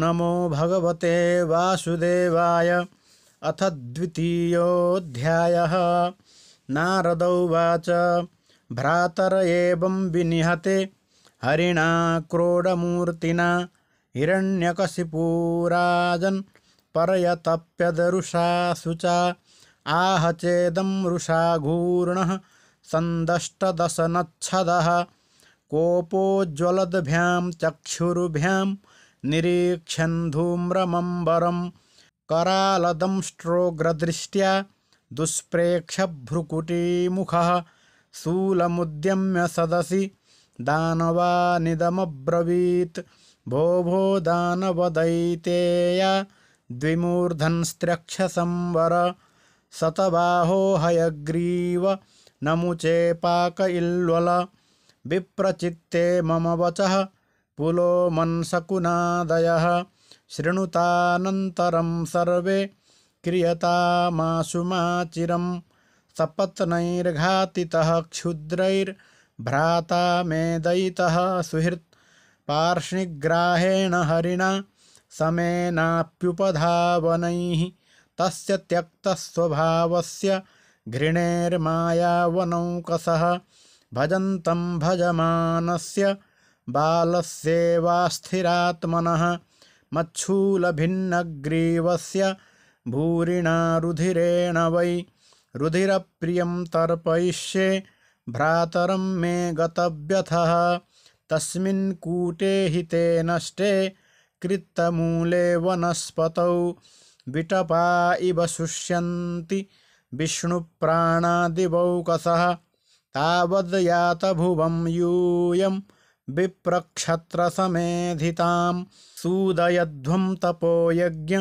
नमो भगवते वासुदेवाय। अथ द्वितीयोऽध्यायः। नारद उवाच भ्रातर एवं विनिहते हरिणा क्रोडमूर्तिना हिरण्यकशिपुराजन् परयतप्यदरुषासु च आह चेदं रुषाघूर्णः सन्दष्टदशनच्छदः कोपोज्ज्वलद्भ्यां चक्षुरुभ्यां निरीक्ष्यन् धूम्रमम्बरं करालदंष्ट्रोग्रदृष्ट्या दुष्प्रेक्षभ्रुकुटीमुखः शूलमुद्यम्य सदसि दानवानिदमब्रवीत् भो भो दानवदैतेया द्विमूर्धन्स्त्र्यक्षसंवर शतबाहो हयग्रीव नमुचे पाक इल्वल विप्रचित्ते मम वचः पुलोमन्शकुनादयः शृणुतानन्तरं सर्वे क्रियतामाशु माचिरं सपत्नैर्घातितः क्षुद्रैर्भ्राता मेदयितः सुहृत् पार्ष्णिग्राहेण हरिणा समेनाप्युपधावनैः तस्य त्यक्तस्वभावस्य घृणेर्मायावनौकसः भजन्तं भजमानस्य बालस्येवास्थिरात्मनः मच्छूलभिन्नग्रीवस्य भूरिणा रुधिरेण वै रुधिरप्रियं तर्पयिष्ये भ्रातरं मे गतव्यथः तस्मिन् कूटे हिते नष्टे कृत्तमूले वनस्पतौ विटपा इव शुष्यन्ति विष्णुप्राणादिवौकसः तावद्यातभुवं यूयं विप्रक्षत्रसमेधितां सूदयध्वं तपोयज्ञ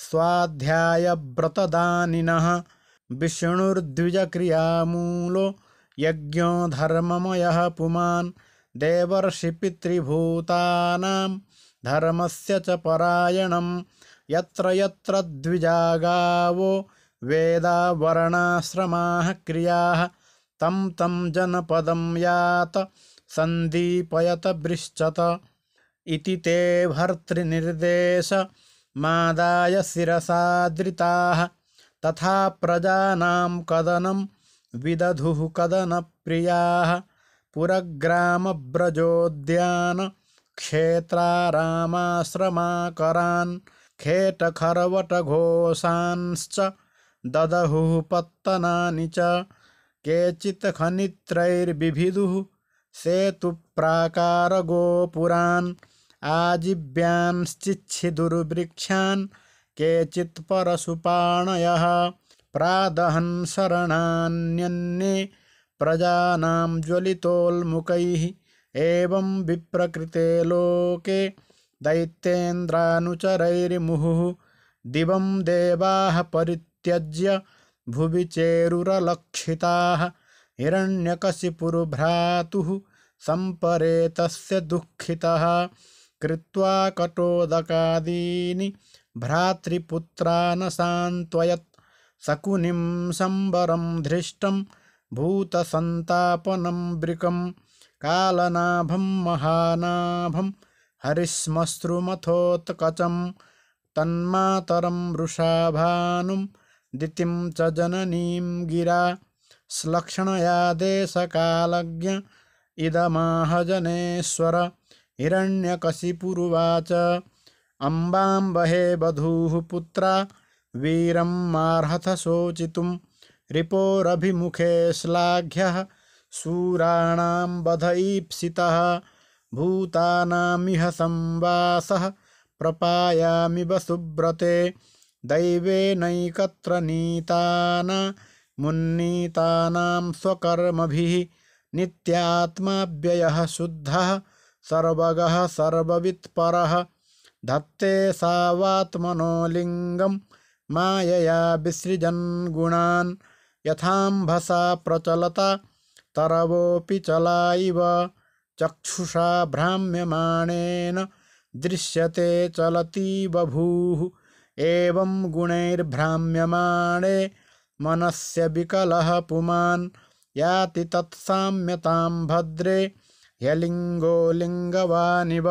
स्वाध्यायव्रतदानिनः विष्णुर्द्विजक्रियामूलो यज्ञो धर्ममयः पुमान् देवर्षिपितृभूतानां धर्मस्य च परायणं यत्र यत्र द्विजागावो वेदा वर्णाश्रमाः क्रियाः तं तं जनपदं यात सन्दीपयत वृश्चत इति ते भर्तृनिर्देशमादाय शिरसादृताः तथा प्रजानां कदनं विदधुः कदनप्रियाः पुरग्रामव्रजोद्यान क्षेत्रारामाश्रमाकरान् खेटखरवटघोषांश्च ददहुः पत्तनानि च केचित् खनित्रैर्बिभिदुः सेतुप्राकारगोपुरान् आजीव्यान्श्चिच्छिदुर्वृक्षान् केचित् परशुपाणयः प्रादहन् शरणान्यन्ये प्रजानां ज्वलितोल्मुखैः एवं विप्रकृते लोके दैत्येन्द्रानुचरैर्मुहुः दिवं देवाः परित्यज्य भुवि चेरुरलक्षिताः हिरण्यकशिपुर्भ्रातुः सम्परेतस्य दुःखितः कृत्वा कटोदकादीनि भ्रातृपुत्रान् सान्त्वयत् शकुनिं सम्बरं धृष्टं भूतसन्तापनं वृकं कालनाभं महानाभं हरिश्मश्रुमथोत्कचं तन्मातरं वृषाभानुं दितिं च जननीं गिरा श्लक्ष्णया देशकालज्ञ इदमाह जनेश्वर हिरण्यकशिपुरुवाच अम्बाम्बहे वधूः पुत्रा वीरं मार्हथ शोचितुं रिपोरभिमुखे श्लाघ्यः शूराणां वध ईप्सितः भूतानामिह संवासः प्रपायामिव सुब्रते दैवेनैकत्र नीतानामुन्नीतानां स्वकर्मभिः नित्यात्माव्ययः शुद्धः सर्वगः सर्ववित्परः धत्ते सावात्मनो लिङ्गं मायया विसृजन् गुणान् यथाम्भसा प्रचलता तरवोऽपि चला इव चक्षुषा भ्राम्यमाणेन दृश्यते चलती बभूः एवं गुणैर्भ्राम्यमाणे मनस्य विकलः पुमान् याति तत्साम्यतां भद्रे ह्यलिङ्गो लिङ्गवानिव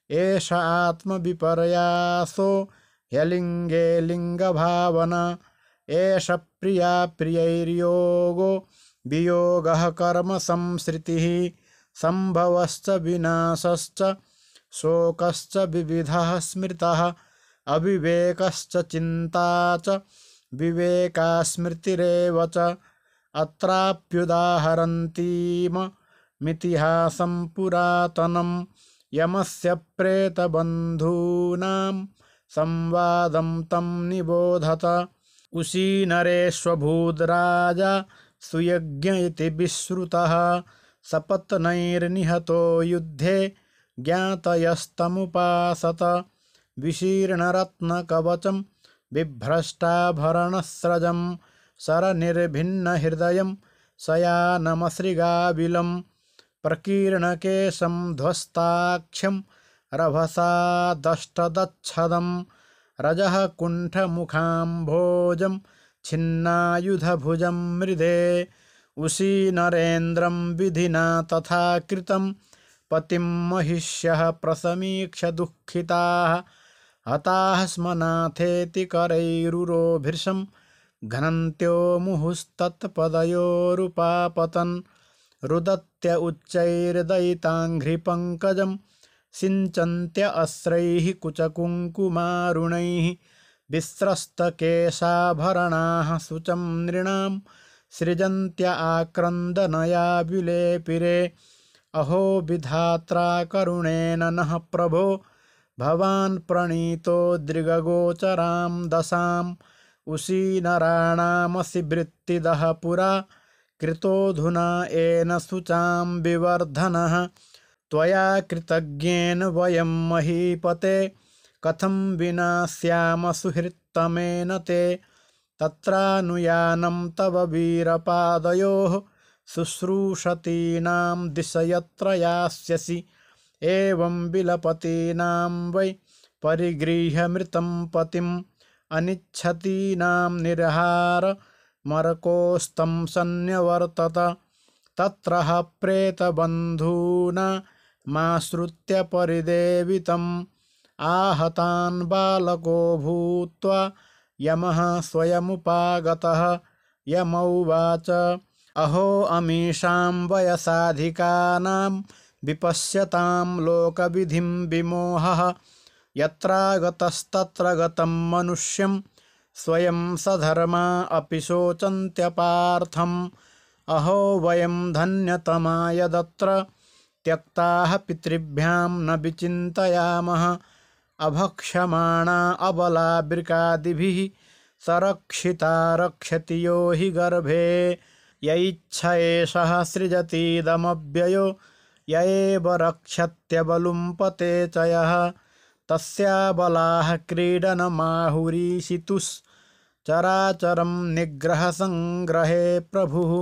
एष आत्मविपर्यासो ह्यलिङ्गे लिङ्गभावना एष प्रिया प्रियैर्योगो वियोगः कर्मसंसृतिः सम्भवश्च विनाशश्च शोकश्च विविधः स्मृतः अविवेकश्च चिन्ता च विवेकास्मृतिरेव च अत्राप्युदाहरन्तीममितिहासं पुरातनं यमस्य प्रेतबन्धूनां संवादं तं निबोधत उशीनरेष्वभूद्राजा सुयज्ञ इति विश्रुतः सपत्नैर्निहतो युद्धे ज्ञातयस्तमुपासत विशीर्णरत्नकवचं बिभ्रष्टाभरणस्रजं शरनिर्भिन्नहृदयं शयानमसृगाविलं प्रकीर्णकेशं ध्वस्ताख्यं रभसा दष्टदच्छदं रजः कुण्ठमुखाम्भोजं छिन्नायुधभुजं मृदे उशीनरेन्द्रं विधिना तथा कृतं पतिं महिष्यः प्रसमीक्ष दुःखिताः हताः स्म नाथेति करैरुरोभृशं घ्नन्त्यो मुहुस्तत्पदयोरुपापतन् रुदत्य उच्चैर्दयिताङ्घ्रिपङ्कजं सिञ्चन्त्य अस्रैः कुचकुङ्कुमारुणैः विस्रस्तकेशाभरणाः शुचं नृणां सृजन्त्य आक्रन्दनया विलेपिरे अहो विधात्रा करुणेन नः प्रभो भवान् प्रणीतो दृगगोचरां दशाम् उशीनराणामसि वृत्तिदः पुरा कृतोऽधुना येन शुचां विवर्धनः त्वया कृतज्ञेन वयं महीपते कथं विना स्याम सुहृत्तमेन ते तत्रानुयानं तव वीरपादयोः शुश्रूषतीनां दिशयत्र यास्यसि एवं विलपतीनां वै परिगृह्य पतिम् अनिच्छतीनां निर्हार मरकोस्तं सन्न्यवर्तत तत्र ह प्रेतबन्धूनामाश्रित्य परिदेवितम् आहतान् बालको भूत्वा यमः स्वयमुपागतः यमौवाच अहो अमीषां वयसाधिकानां विपश्यतां लोकविधिं विमोहः यत्रागतस्तत्र गतं मनुष्यं स्वयं सधर्मा अपि शोचन्त्यपार्थम् अहो वयं धन्यतमा यदत्र त्यक्ताः पितृभ्यां न विचिन्तयामः अभक्ष्यमाणा अबला बृकादिभिः सरक्षिता रक्षति यो हि गर्भे य इच्छ एषः सृजतीदमव्ययो य एव रक्षत्यबलुम्पते च यः तस्याबलाः क्रीडनमाहुरीशितुश्चराचरं निग्रहसङ्ग्रहे प्रभुः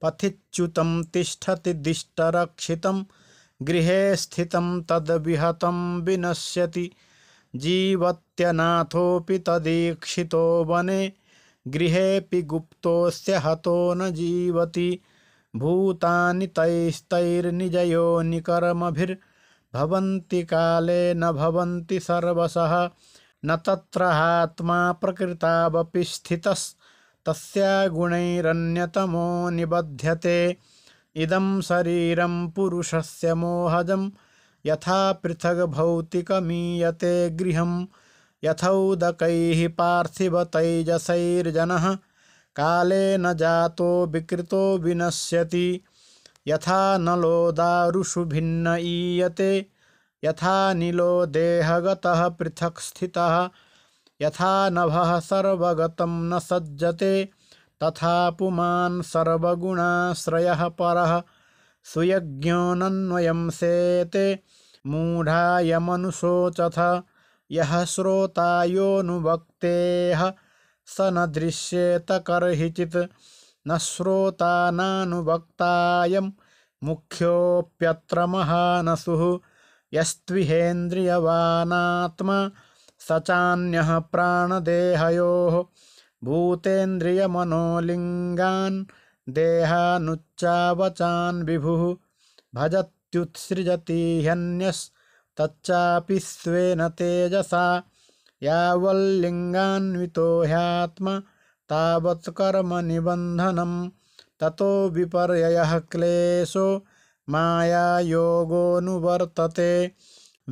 पथिच्युतं तिष्ठति दिष्टरक्षितं गृहे स्थितं तद्विहतं विनश्यति जीवत्यनाथोऽपि तदीक्षितो वने गृहेऽपि गुप्तोऽस्य हतो न जीवति भूतानि तैस्तैर्निजयोनिकर्मभिर्भवन्ति काले न भवन्ति सर्वशः न तत्र आत्मा प्रकृतावपि स्थितस्तस्या गुणैरन्यतमो निबध्यते इदं शरीरं पुरुषस्य मोहजं यथा पृथग् भौतिकमीयते गृहं यथौदकैः पार्थिवतैजसैर्जनः कालेन जातो विकृतो विनश्यति यथा नलो दारुषु भिन्न ईयते यथा नीलो देहगतः पृथक् स्थितः यथा नभः सर्वगतं न सज्जते तथा पुमान् सर्वगुणाश्रयः परः सुयज्ञो नन्वयं सेते मूढाय मनुषोऽचथ यः श्रोतायोऽनुवक्तेह स न दृश्येत कर्हिचित् न श्रोता नानुवक्तायं मुख्योऽप्यत्र महानसुः यस्त्विहेन्द्रियवानात्मा स चान्यः प्राणदेहयोः भूतेन्द्रियमनोलिङ्गान् देहानुच्चावचान् विभुः भजत्युत्सृजति ह्यन्यस् तच्चापि स्वेन तेजसा यावल्लिङ्गान्वितो ह्यात्मा तावत् कर्म निबन्धनं ततो विपर्ययः क्लेशो मायायोगोऽनुवर्तते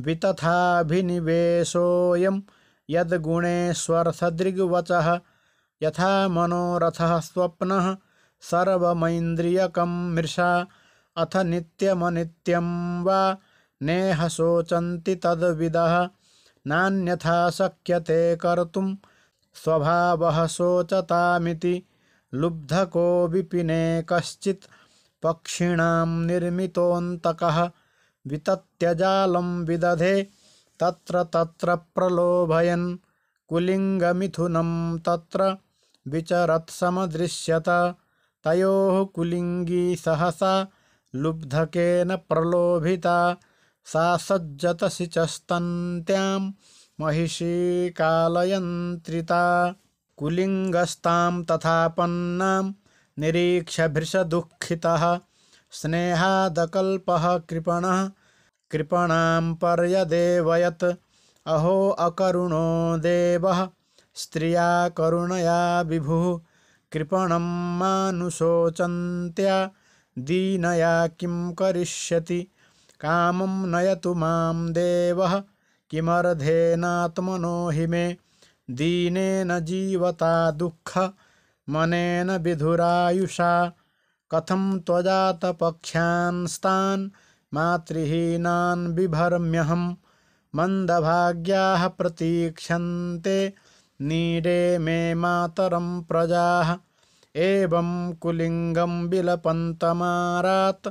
वितथाभिनिवेशोऽयं यद्गुणेष्वर्थदृग्वचः यथा मनोरथः स्वप्नः सर्वमैन्द्रियकं मृषा अथ नित्यमनित्यं वा नेह शोचन्ति तद्विदः नान्यथा शक्यते कर्तुं स्वभावः शोचतामिति लुब्धको विपिने कश्चित् पक्षिणां निर्मितोऽन्तकः वितत्यजालं विदधे तत्र तत्र प्रलोभयन् कुलिङ्गमिथुनं तत्र विचरत्समदृश्यत तयोः कुलिङ्गी सहसा लुब्धकेन प्रलोभिता सा सज्जत सिचस्तन्त्यां महिषी कालयन्त्रिता कुलिङ्गस्तां तथापन्नां निरीक्ष्य भृशदुःखितः स्नेहादकल्पः कृपणां पर्यदेवयत् अहो अकरुणो देवः स्त्रिया करुणया विभुः कृपणं मानुशोचन्त्या दीनया किं करिष्यति कामं नयतु मां देवः किमर्धेनात्मनो हि मे दीनेन जीवता दुःखमनेन विधुरायुषा कथं त्वजातपक्ष्यान्स्तान् मातृहीनान् बिभर्म्यहं मन्दभाग्याः प्रतीक्षन्ते नीडे मे मातरं प्रजाः एवं कुलिङ्गं विलपन्तमारात्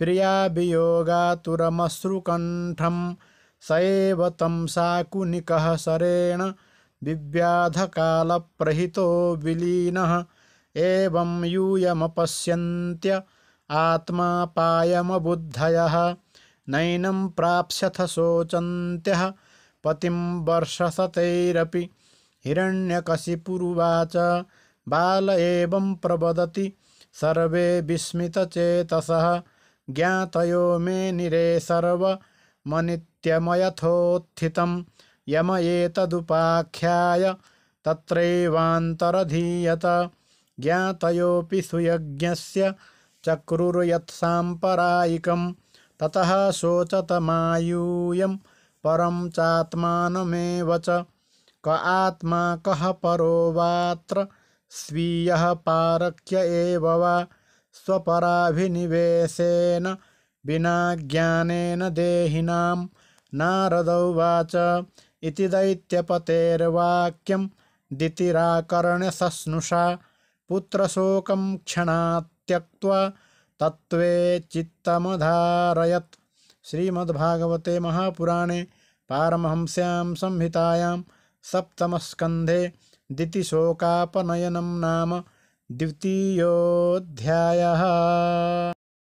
प्रिया वियोगातुरमश्रुकण्ठं स एव तं शाकुनिकः शरेण विव्याधकालप्रहितो विलीनः एवं यूयमपश्यन्त्य आत्मापायमबुद्धयः नैनं प्राप्स्यथ शोचन्त्यः पतिं वर्षशतैरपि हिरण्यकशिपुरुवाच बाल एवं प्रवदति सर्वे विस्मितचेतसः ज्ञातयो मेनिरे सर्वमनित्यमयथोत्थितं यम एतदुपाख्याय तत्रैवान्तरधीयत ज्ञातयोऽपि सुयज्ञस्य चक्रुर्यत्साम्परायिकं ततः शोचतमायूयं परं चात्मानमेव च क आत्मा कः परो वात्र स्वीयः पारक्य एव वा स्वपराभिनिवेशेन विना ज्ञानेन देहिनां नारदौवाच इति दैत्यपतेर्वाक्यं दितिराकर्ण्यसस्नुषा पुत्रशोकं क्षणात् त्यक्त्वा तत्त्वे चित्तमधारयत्। श्रीमद्भागवते महापुराणे पारमहंस्यां संहितायां सप्तमस्कन्धे दितिशोकापनयनं नाम द्वितीयोऽध्यायः।